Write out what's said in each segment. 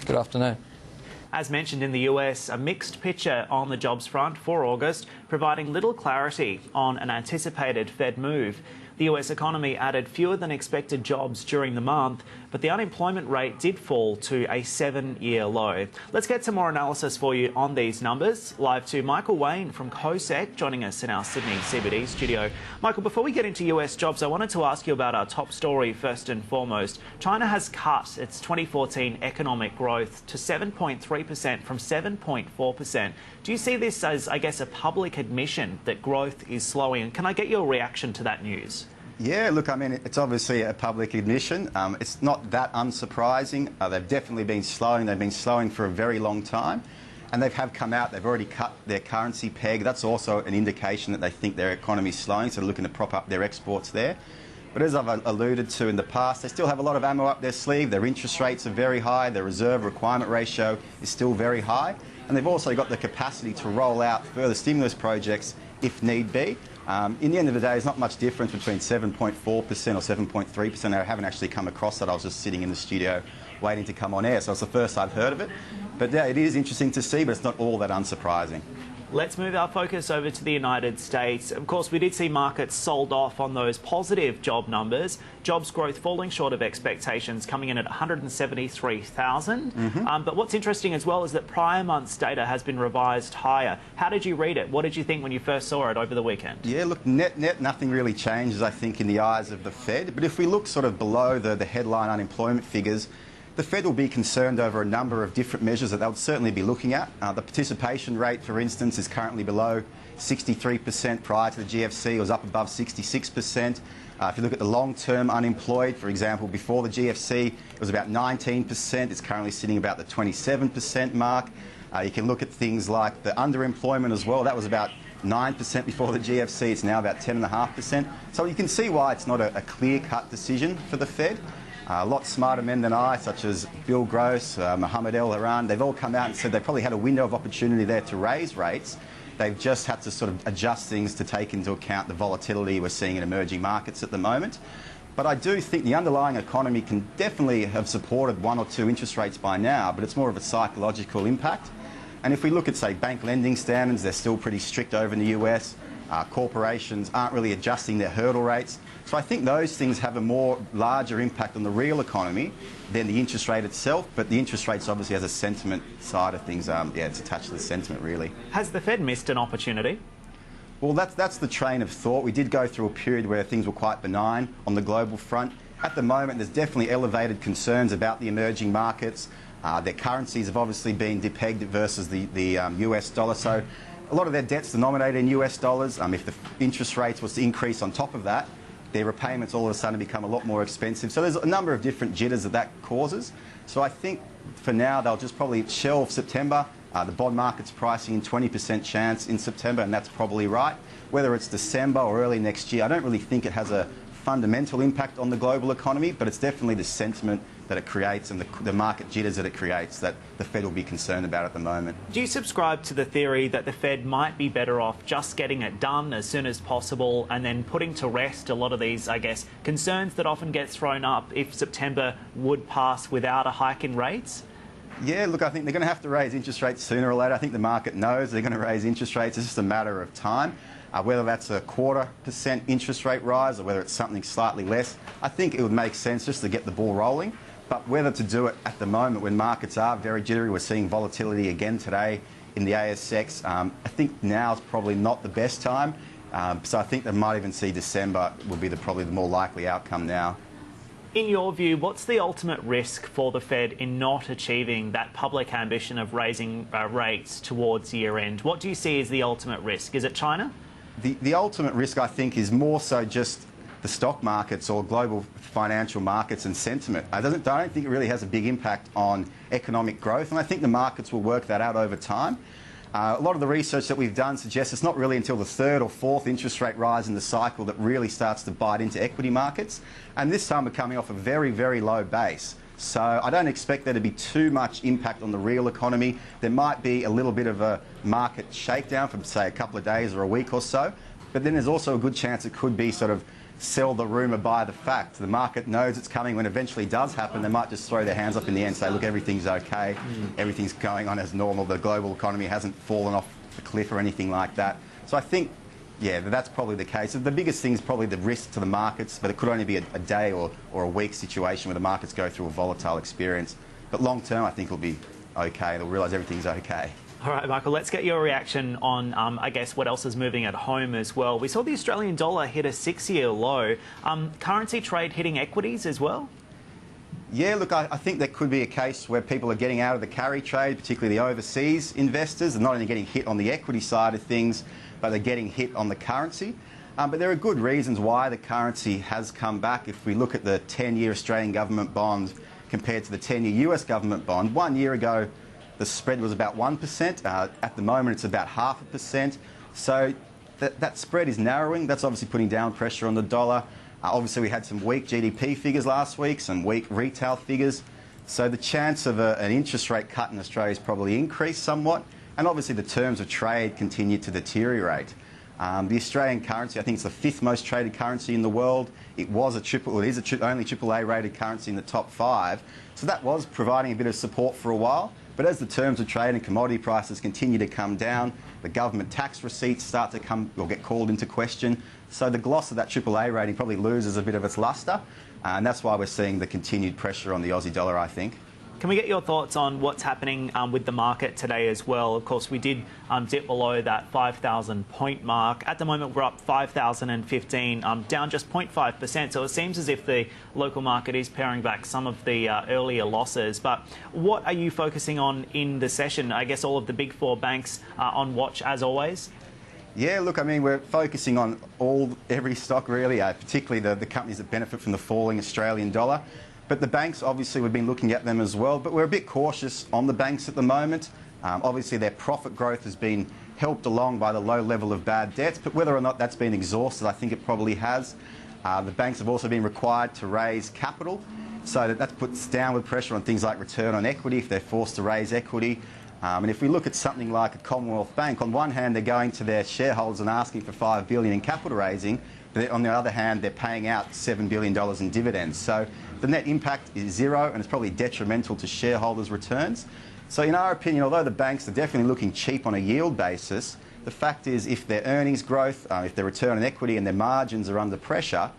Good afternoon. As mentioned in the US, a mixed picture on the jobs front for August, providing little clarity on an anticipated Fed move. The US economy added fewer than expected jobs during the month, but the unemployment rate did fall to a 7-year low. Let's get some more analysis for you on these numbers. Live to Michael Wayne from COSEC, joining us in our Sydney CBD studio. Michael, before we get into US jobs, I wanted to ask you about our top story first and foremost. China has cut its 2014 economic growth to 7.3% from 7.4%. Do you see this as, I guess, a public admission that growth is slowing? And can I get your reaction to that news? Yeah, look, I mean, it's obviously a public admission. It's not that unsurprising. They've definitely been slowing. They've been slowing for a very long time. And they have come out, they've already cut their currency peg. That's also an indication that they think their economy's slowing, so they're looking to prop up their exports there. But as I've alluded to in the past, they still have a lot of ammo up their sleeve. Their interest rates are very high. Their reserve requirement ratio is still very high. And they've also got the capacity to roll out further stimulus projects if need be. In the end of the day, there's not much difference between 7.4% or 7.3%. I haven't actually come across that. I was just sitting in the studio waiting to come on air, so it's the first I've heard of it. But yeah, it is interesting to see, but it's not all that unsurprising. Let's move our focus over to the United States. Of course, we did see markets sold off on those positive job numbers. Jobs growth falling short of expectations, coming in at 173,000. But what's interesting as well is that prior month's data has been revised higher. How did you read it? What did you think when you first saw it over the weekend? Yeah, look, net, nothing really changes, I think, in the eyes of the Fed. But if we look sort of below the headline unemployment figures, the Fed will be concerned over a number of different measures that they'll certainly be looking at. The participation rate, for instance, is currently below 63%. Prior to the GFC, it was up above 66%. If you look at the long-term unemployed, for example, before the GFC, it was about 19%. It's currently sitting about the 27% mark. You can look at things like the underemployment as well. That was about 9% before the GFC. It's now about 10.5%. So you can see why it's not a clear-cut decision for the Fed. A lot smarter men than I, such as Bill Gross, Mohammed El-Haran, they've all come out and said they probably had a window of opportunity there to raise rates. They've just had to sort of adjust things to take into account the volatility we're seeing in emerging markets at the moment. But I do think the underlying economy can definitely have supported 1 or 2 interest rates by now, but it's more of a psychological impact. And if we look at, say, bank lending standards, they're still pretty strict over in the US. Corporations aren't really adjusting their hurdle rates. So I think those things have a larger impact on the real economy than the interest rate itself. But the interest rates obviously has a sentiment side of things. Yeah, it's attached to the sentiment, really. Has the Fed missed an opportunity? Well, that's the train of thought. We did go through a period where things were quite benign on the global front. At the moment, there's definitely elevated concerns about the emerging markets. Their currencies have obviously been depegged versus the US dollar. So a lot of their debt's denominated in US dollars. If the interest rates was to increase on top of that, their repayments all of a sudden become a lot more expensive. So there's a number of different jitters that causes. So I think for now they'll just probably shelve September. The bond market's pricing in 20% chance in September, and that's probably right. Whether it's December or early next year, I don't really think it has a fundamental impact on the global economy, but it's definitely the sentiment that it creates and the market jitters that it creates that the Fed will be concerned about at the moment. Do you subscribe to the theory that the Fed might be better off just getting it done as soon as possible and then putting to rest a lot of these, I guess, concerns that often get thrown up if September would pass without a hike in rates? Yeah, look, I think they're going to have to raise interest rates sooner or later. I think the market knows they're going to raise interest rates. It's just a matter of time. Whether that's a 0.25% interest rate rise or whether it's something slightly less, I think it would make sense just to get the ball rolling. But whether to do it at the moment when markets are very jittery, we're seeing volatility again today in the ASX, I think now is probably not the best time. So I think they might even see December will be probably the more likely outcome now. In your view, what's the ultimate risk for the Fed in not achieving that public ambition of raising rates towards year end? What do you see as the ultimate risk? Is it China? The ultimate risk, I think, is more so just the stock markets or global financial markets and sentiment. I don't think it really has a big impact on economic growth, and I think the markets will work that out over time. A lot of the research that we've done suggests it's not really until the 3rd or 4th interest rate rise in the cycle that really starts to bite into equity markets. And this time we're coming off a very, very low base. So I don't expect there to be too much impact on the real economy. There might be a little bit of a market shakedown for, say, a couple of days or a week or so. But then there's also a good chance it could be sort of sell the rumour by the fact. The market knows it's coming. When it eventually does happen, they might just throw their hands up in the air and say, look, everything's okay, everything's going on as normal, the global economy hasn't fallen off the cliff or anything like that. So I think, yeah, that's probably the case. The biggest thing is probably the risk to the markets, but it could only be a day or a week situation where the markets go through a volatile experience. But long term, I think it'll be okay. They'll realise everything's okay. All right, Michael, let's get your reaction on, I guess, what else is moving at home as well. We saw the Australian dollar hit a 6-year low. Currency trade hitting equities as well? Yeah, look, I think there could be a case where people are getting out of the carry trade, particularly the overseas investors. They're not only getting hit on the equity side of things, but they're getting hit on the currency. But there are good reasons why the currency has come back. If we look at the 10-year Australian government bond compared to the 10-year US government bond, 1 year ago, the spread was about 1%. At the moment, it's about 0.5%. So that spread is narrowing. That's obviously putting down pressure on the dollar. Obviously, we had some weak GDP figures last week, some weak retail figures. So the chance of an interest rate cut in Australia has probably increased somewhat. And obviously, the terms of trade continue to deteriorate. The Australian currency, I think it's the 5th most traded currency in the world. It is only AAA rated currency in the top 5. So that was providing a bit of support for a while. But as the terms of trade and commodity prices continue to come down, the government tax receipts start to come or get called into question. So the gloss of that AAA rating probably loses a bit of its lustre. And that's why we're seeing the continued pressure on the Aussie dollar, I think. Can we get your thoughts on what's happening with the market today as well? Of course, we did dip below that 5,000 point mark. At the moment, we're up 5,015, down just 0.5%. So it seems as if the local market is paring back some of the earlier losses. But what are you focusing on in the session? I guess all of the big 4 banks are on watch as always. Yeah, look, I mean, we're focusing on every stock really, particularly the companies that benefit from the falling Australian dollar. But the banks, obviously, we've been looking at them as well, but we're a bit cautious on the banks at the moment. Obviously, their profit growth has been helped along by the low level of bad debts, but whether or not that's been exhausted, I think it probably has. The banks have also been required to raise capital, so that puts downward pressure on things like return on equity if they're forced to raise equity. And if we look at something like a Commonwealth Bank, on one hand, they're going to their shareholders and asking for $5 billion in capital raising, but on the other hand, they're paying out $7 billion in dividends. So the net impact is zero, and it's probably detrimental to shareholders' returns. So in our opinion, although the banks are definitely looking cheap on a yield basis, the fact is if their earnings growth, if their return on equity and their margins are under pressure,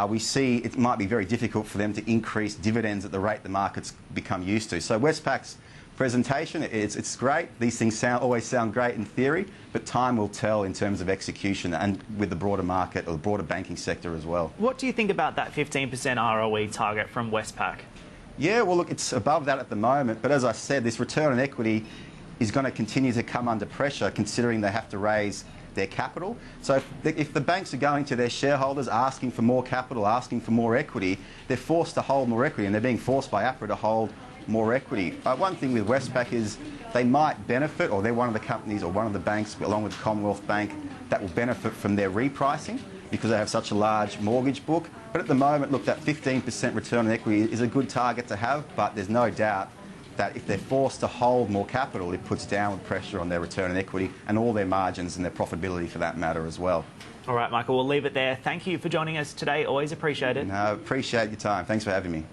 we see it might be very difficult for them to increase dividends at the rate the markets become used to. So Westpac's presentation, it's great. These things always sound great in theory, but time will tell in terms of execution and with the broader market or the broader banking sector as well. What do you think about that 15% ROE target from Westpac? Yeah, well, look, it's above that at the moment, but as I said, this return on equity is going to continue to come under pressure considering they have to raise their capital. So if the banks are going to their shareholders asking for more capital, asking for more equity, they're forced to hold more equity, and they're being forced by APRA to hold more equity. One thing with Westpac is they might benefit, or they're one of the companies or one of the banks, along with the Commonwealth Bank, that will benefit from their repricing because they have such a large mortgage book. But at the moment, look, that 15% return on equity is a good target to have, but there's no doubt that if they're forced to hold more capital, it puts downward pressure on their return on equity and all their margins and their profitability for that matter as well. All right, Michael, we'll leave it there. Thank you for joining us today. Always appreciate it. No, appreciate your time. Thanks for having me.